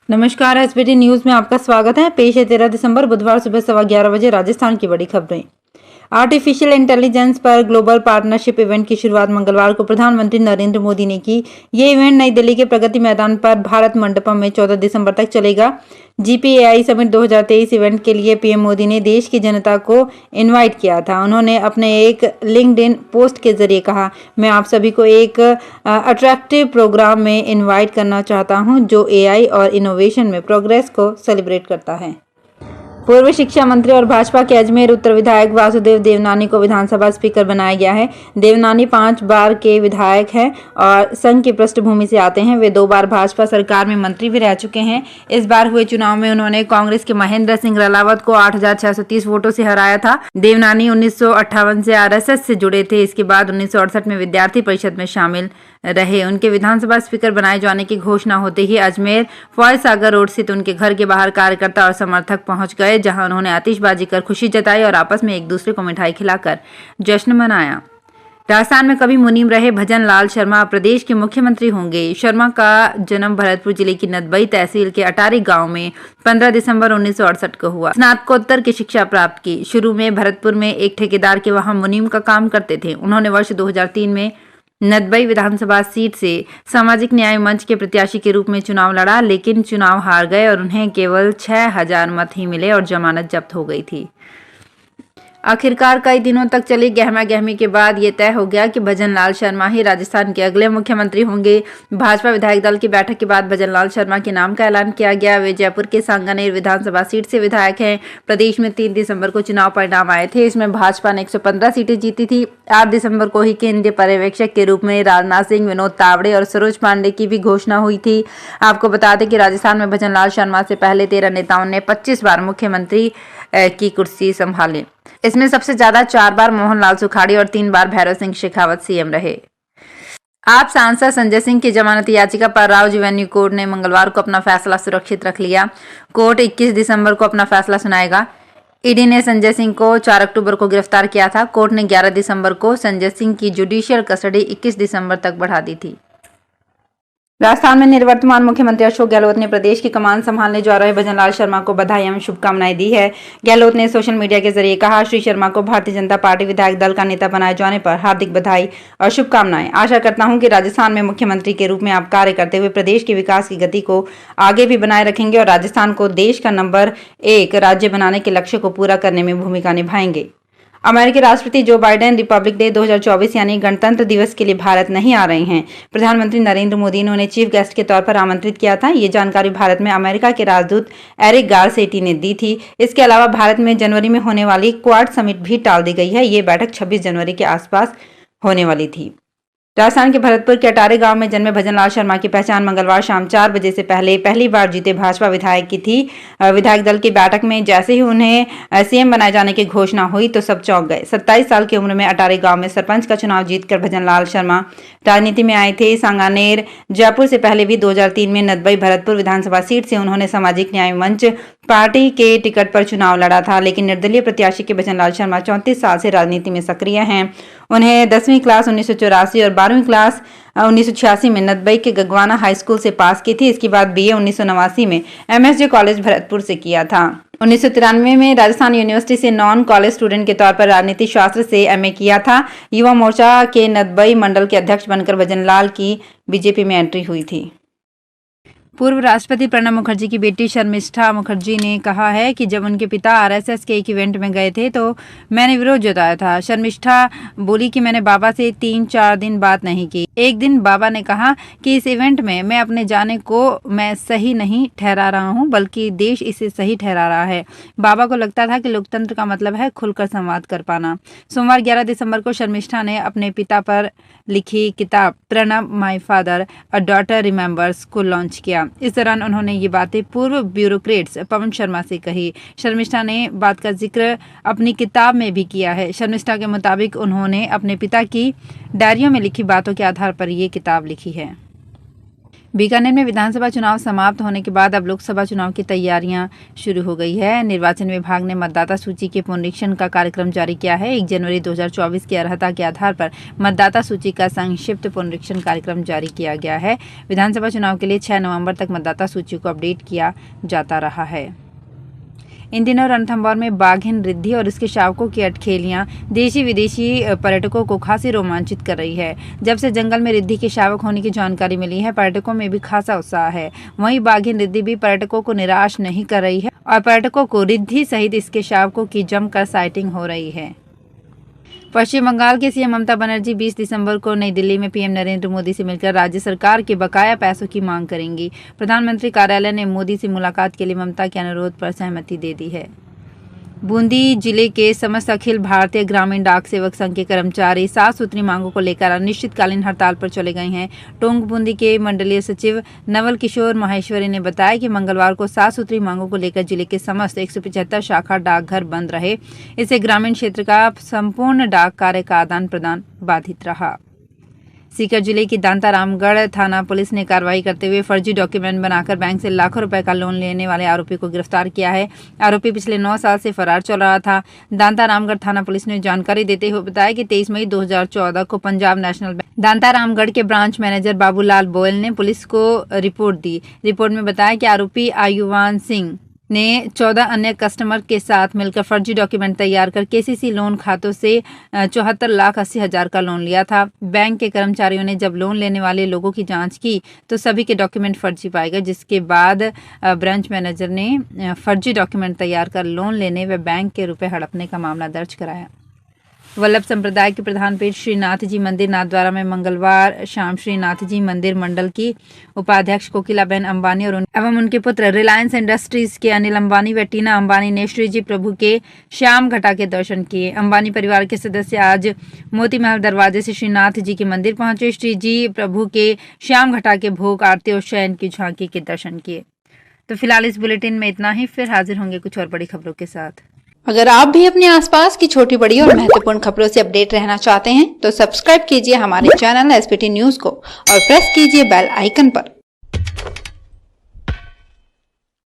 नमस्कार, SBT news में आपका स्वागत है। पेश है 13 दिसंबर बुधवार सुबह 11:15 बजे राजस्थान की बड़ी खबरें। आर्टिफिशियल इंटेलिजेंस पर ग्लोबल पार्टनरशिप इवेंट की शुरुआत मंगलवार को प्रधानमंत्री नरेंद्र मोदी ने की। ये इवेंट नई दिल्ली के प्रगति मैदान पर भारत मंडपम में 14 दिसंबर तक चलेगा। जीपीएआई समिट 2023 इवेंट के लिए पीएम मोदी ने देश की जनता को इनवाइट किया था। उन्होंने अपने एक लिंक्डइन पोस्ट के जरिए कहा, मैं आप सभी को एक अट्रैक्टिव प्रोग्राम में इनवाइट करना चाहता हूं जो एआई और इनोवेशन में प्रोग्रेस को सेलिब्रेट करता है। पूर्व शिक्षा मंत्री और भाजपा के अजमेर उत्तर विधायक वासुदेव देवनानी को विधानसभा स्पीकर बनाया गया है। देवनानी 5 बार के विधायक हैं और संघ की पृष्ठभूमि से आते हैं। वे 2 बार भाजपा सरकार में मंत्री भी रह चुके हैं। इस बार हुए चुनाव में उन्होंने कांग्रेस के महेंद्र सिंह रलावत को 8,630 वोटों से हराया था। देवनानी 1958 से आरएसएस से जुड़े थे। इसके बाद 1968 में विद्यार्थी परिषद में शामिल रहे। उनके विधानसभा स्पीकर बनाए जाने की घोषणा होते ही अजमेर फौज सागर रोड स्थित उनके घर के बाहर कार्यकर्ता और समर्थक पहुंच गए, जहां उन्होंने आतिशबाजी कर खुशी जताई और आपस में एक दूसरे को मिठाई खिलाकर जश्न मनाया। राजस्थान में कभी मुनीम रहे भजन लाल शर्मा प्रदेश के मुख्यमंत्री होंगे। शर्मा का जन्म भरतपुर जिले की नदबई तहसील के अटारी गांव में 15 दिसंबर 1968 को हुआ। स्नातकोत्तर की शिक्षा प्राप्त की। शुरू में भरतपुर में एक ठेकेदार के वहां मुनीम का काम करते थे। उन्होंने वर्ष 2003 में नदबई विधानसभा सीट से सामाजिक न्याय मंच के प्रत्याशी के रूप में चुनाव लड़ा, लेकिन चुनाव हार गए और उन्हें केवल 6,000 मत ही मिले और जमानत जब्त हो गई थी। आखिरकार कई दिनों तक चली गहमा गहमी के बाद ये तय हो गया कि भजन लाल शर्मा ही राजस्थान के अगले मुख्यमंत्री होंगे। भाजपा विधायक दल की बैठक के बाद भजन लाल शर्मा के नाम का ऐलान किया गया। वे जयपुर के सांगानेर विधानसभा सीट से विधायक हैं। प्रदेश में 3 दिसंबर को चुनाव परिणाम आए थे। इसमें भाजपा ने 115 सीटें जीती थी। 8 दिसंबर को ही केंद्रीय पर्यवेक्षक के रूप में राजनाथ सिंह, विनोद तावड़े और सरोज पांडे की भी घोषणा हुई थी। आपको बता दें कि राजस्थान में भजन लाल शर्मा से पहले 13 नेताओं ने 25 बार मुख्यमंत्री की कुर्सी संभाली। इसमें सबसे ज्यादा 4 बार मोहनलाल सुखाड़ी और 3 बार भैरव सिंह शेखावत सीएम रहे। आप सांसद संजय सिंह की जमानत याचिका पर राव एवेन्यू कोर्ट ने मंगलवार को अपना फैसला सुरक्षित रख लिया। कोर्ट 21 दिसंबर को अपना फैसला सुनाएगा। ईडी ने संजय सिंह को 4 अक्टूबर को गिरफ्तार किया था। कोर्ट ने 11 दिसंबर को संजय सिंह की जुडिशियल कस्टडी 21 दिसंबर तक बढ़ा दी थी। राजस्थान में निवर्तमान मुख्यमंत्री अशोक गहलोत ने प्रदेश की कमान संभालने जा रहे भजन लाल शर्मा को बधाई एवं शुभकामनाएं दी है। गहलोत ने सोशल मीडिया के जरिए कहा, श्री शर्मा को भारतीय जनता पार्टी विधायक दल का नेता बनाए जाने पर हार्दिक बधाई और शुभकामनाएं। आशा करता हूं कि राजस्थान में मुख्यमंत्री के रूप में आप कार्य करते हुए प्रदेश के विकास की गति को आगे भी बनाए रखेंगे और राजस्थान को देश का नंबर 1 राज्य बनाने के लक्ष्य को पूरा करने में भूमिका निभाएंगे। अमेरिकी राष्ट्रपति जो बाइडेन रिपब्लिक डे 2024 यानी गणतंत्र दिवस के लिए भारत नहीं आ रहे हैं। प्रधानमंत्री नरेंद्र मोदी ने उन्हें चीफ गेस्ट के तौर पर आमंत्रित किया था। ये जानकारी भारत में अमेरिका के राजदूत एरिक गारसेटी ने दी थी। इसके अलावा भारत में जनवरी में होने वाली क्वाड समिट भी टाल दी गई है। ये बैठक 26 जनवरी के आसपास होने वाली थी। राजस्थान के भरतपुर के अटारी गांव में जन्मे भजन लाल शर्मा की पहचान मंगलवार शाम 4 बजे से पहले पहली बार जीते भाजपा विधायक की थी। विधायक दल की बैठक में जैसे ही उन्हें सीएम बनाए जाने की घोषणा हुई तो सब चौंक गए। 27 साल की उम्र में अटारी गांव में सरपंच का चुनाव जीतकर भजन लाल शर्मा राजनीति में आए थे। सांगानेर जयपुर से पहले भी 2003 में नदबई भरतपुर विधानसभा सीट से उन्होंने सामाजिक न्याय मंच पार्टी के टिकट पर चुनाव लड़ा था, लेकिन निर्दलीय प्रत्याशी के भजन लाल शर्मा 34 साल से राजनीति में सक्रिय हैं। उन्हें 10वीं क्लास 1984 और 12वीं क्लास 1986 में नदबई के गगवाना हाई स्कूल से पास की थी। इसके बाद बीए 1989 में एमएसजे कॉलेज भरतपुर से किया था। 1993 में राजस्थान यूनिवर्सिटी से नॉन कॉलेज स्टूडेंट के तौर पर राजनीति शास्त्र से एमए किया था। युवा मोर्चा के नदबई मंडल के अध्यक्ष बनकर भजन लाल की बीजेपी में एंट्री हुई थी। पूर्व राष्ट्रपति प्रणब मुखर्जी की बेटी शर्मिष्ठा मुखर्जी ने कहा है कि जब उनके पिता आरएसएस के एक इवेंट में गए थे तो मैंने विरोध जताया था। शर्मिष्ठा बोली कि मैंने बाबा से 3-4 दिन बात नहीं की। एक दिन बाबा ने कहा कि इस इवेंट में मैं अपने जाने को मैं सही नहीं ठहरा रहा हूं, बल्कि देश इसे सही ठहरा रहा है। बाबा को लगता था कि लोकतंत्र का मतलब है खुलकर संवाद कर पाना। सोमवार 11 दिसंबर को शर्मिष्ठा ने अपने पिता पर लिखी किताब Pranab my father a daughter remembers को लॉन्च किया। इस दौरान उन्होंने ये बातें पूर्व ब्यूरोक्रेट्स पवन शर्मा से कही। शर्मिष्ठा ने बात का जिक्र अपनी किताब में भी किया है। शर्मिष्ठा के मुताबिक उन्होंने अपने पिता की डायरियों में लिखी बातों के आधार पर ये किताब लिखी है। बीकानेर में विधानसभा चुनाव समाप्त होने के बाद अब लोकसभा चुनाव की तैयारियां शुरू हो गई है। निर्वाचन विभाग ने मतदाता सूची के पुनरीक्षण का कार्यक्रम जारी किया है। 1 जनवरी 2024 की अर्हता के आधार पर मतदाता सूची का संक्षिप्त पुनरीक्षण कार्यक्रम जारी किया गया है। विधानसभा चुनाव के लिए 6 नवंबर तक मतदाता सूची को अपडेट किया जाता रहा है। इन दिनों रणथंभौर में बाघिन रिद्धि और इसके शावकों की अटखेलियां देशी विदेशी पर्यटकों को खासी रोमांचित कर रही है। जब से जंगल में रिद्धि के शावक होने की जानकारी मिली है, पर्यटकों में भी खासा उत्साह है। वहीं बाघिन रिद्धि भी पर्यटकों को निराश नहीं कर रही है और पर्यटकों को रिद्धि सहित इसके शावकों की जमकर साइटिंग हो रही है। पश्चिम बंगाल के सीएम ममता बनर्जी 20 दिसंबर को नई दिल्ली में पीएम नरेंद्र मोदी से मिलकर राज्य सरकार के बकाया पैसों की मांग करेंगी। प्रधानमंत्री कार्यालय ने मोदी से मुलाकात के लिए ममता के अनुरोध पर सहमति दे दी है। बूंदी जिले के समस्त अखिल भारतीय ग्रामीण डाक सेवक संघ के कर्मचारी 7 सूत्री मांगों को लेकर अनिश्चितकालीन हड़ताल पर चले गए हैं। टोंक बूंदी के मंडलीय सचिव नवल किशोर माहेश्वरी ने बताया कि मंगलवार को 7 सूत्री मांगों को लेकर जिले के समस्त 175 शाखा डाकघर बंद रहे। इससे ग्रामीण क्षेत्र का संपूर्ण डाक कार्य का आदान प्रदान बाधित रहा। सीकर जिले की दांता रामगढ़ थाना पुलिस ने कार्रवाई करते हुए फर्जी डॉक्यूमेंट बनाकर बैंक से लाखों रुपए का लोन लेने वाले आरोपी को गिरफ्तार किया है। आरोपी पिछले 9 साल से फरार चल रहा था। दांता रामगढ़ थाना पुलिस ने जानकारी देते हुए बताया कि 23 मई 2014 को पंजाब नेशनल बैंक दांता रामगढ़ के ब्रांच मैनेजर बाबूलाल बोयल ने पुलिस को रिपोर्ट दी। रिपोर्ट में बताया कि आरोपी आयुवान सिंह ने 14 अन्य कस्टमर के साथ मिलकर फर्जी डॉक्यूमेंट तैयार कर केसीसी लोन खातों से 74,80,000 का लोन लिया था। बैंक के कर्मचारियों ने जब लोन लेने वाले लोगों की जांच की तो सभी के डॉक्यूमेंट फर्जी पाए गए, जिसके बाद ब्रांच मैनेजर ने फर्जी डॉक्यूमेंट तैयार कर लोन लेने व बैंक के रुपए हड़पने का मामला दर्ज कराया। वल्लभ संप्रदाय के प्रधान पीठ श्रीनाथ जी मंदिर नाथद्वारा में मंगलवार शाम श्रीनाथ जी मंदिर मंडल की उपाध्यक्ष कोकिलाबेन अंबानी और एवं उनके पुत्र रिलायंस इंडस्ट्रीज के अनिल अंबानी व टीना अंबानी ने श्री जी प्रभु के श्याम घटा के दर्शन किए। अंबानी परिवार के सदस्य आज मोती महल दरवाजे से श्रीनाथ जी के मंदिर पहुंचे। श्री जी प्रभु के श्याम घटा के भोग, आरती और शयन की झांकी के दर्शन किए। तो फिलहाल इस बुलेटिन में इतना ही। फिर हाजिर होंगे कुछ और बड़ी खबरों के साथ। अगर आप भी अपने आसपास की छोटी बड़ी और महत्वपूर्ण खबरों से अपडेट रहना चाहते हैं तो सब्सक्राइब कीजिए हमारे चैनल एसपीटी न्यूज को और प्रेस कीजिए बेल आइकन पर।